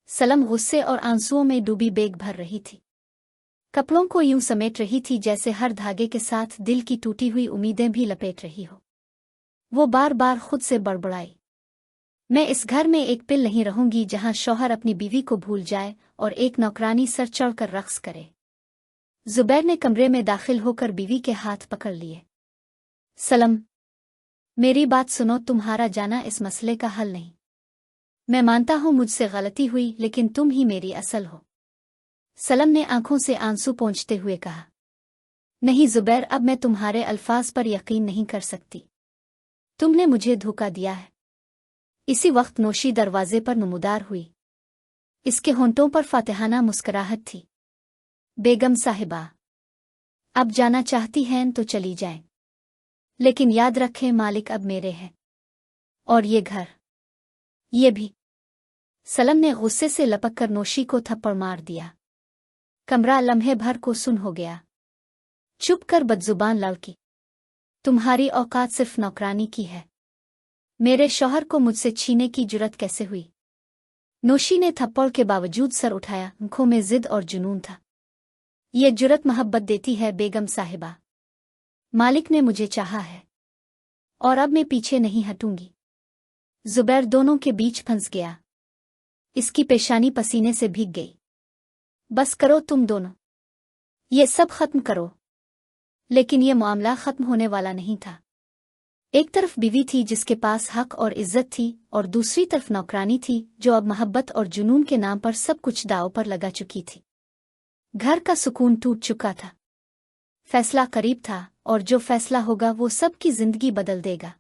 सलम गुस्से और आंसुओं में डूबी बेग भर रही थी। कपड़ों को यूं समेट रही थी जैसे हर धागे के साथ दिल की टूटी हुई उम्मीदें भी लपेट रही हो। वो बार बार खुद से बड़बड़ाई, मैं इस घर में एक पल नहीं रहूंगी जहां शौहर अपनी बीवी को भूल जाए और एक नौकरानी सर चढ़कर रक्स करे। जुबैर ने कमरे में दाखिल होकर बीवी के हाथ पकड़ लिए। सलम, मेरी बात सुनो, तुम्हारा जाना इस मसले का हल नहीं। मैं मानता हूं मुझसे गलती हुई, लेकिन तुम ही मेरी असल हो। सलम ने आंखों से आंसू पोंछते हुए कहा। नहीं जुबैर, अब मैं तुम्हारे अल्फाज पर यकीन नहीं कर सकती। तुमने मुझे धोखा दिया है। इसी वक्त नौशी दरवाजे पर नमूदार हुई। इसके होंठों पर फातिहाना मुस्कुराहट थी। बेगम साहिबा, अब जाना चाहती हैं तो चली जाएं, लेकिन याद रखें मालिक अब मेरे हैं, और ये घर, ये भी। सलम ने गुस्से से लपककर नौशी को थप्पड़ मार दिया। कमरा लम्हे भर को सुन हो गया। चुप कर बदजुबान लड़की, तुम्हारी औकात सिर्फ नौकरानी की है। मेरे शौहर को मुझसे छीने की जुर्रत कैसे हुई? नौशी ने थप्पड़ के बावजूद सर उठाया। आंखों में जिद और जुनून था। ये जुर्रत मोहब्बत देती है बेगम साहिबा। मालिक ने मुझे चाहा है और अब मैं पीछे नहीं हटूंगी। जुबैर दोनों के बीच फंस गया। इसकी पेशानी पसीने से भीग गई। बस करो तुम दोनों, ये सब खत्म करो। लेकिन ये मामला खत्म होने वाला नहीं था। एक तरफ बीवी थी जिसके पास हक और इज्जत थी, और दूसरी तरफ नौकरानी थी जो अब मोहब्बत और जुनून के नाम पर सब कुछ दांव पर लगा चुकी थी। घर का सुकून टूट चुका था। फैसला करीब था, और जो फैसला होगा वो सबकी जिंदगी बदल देगा।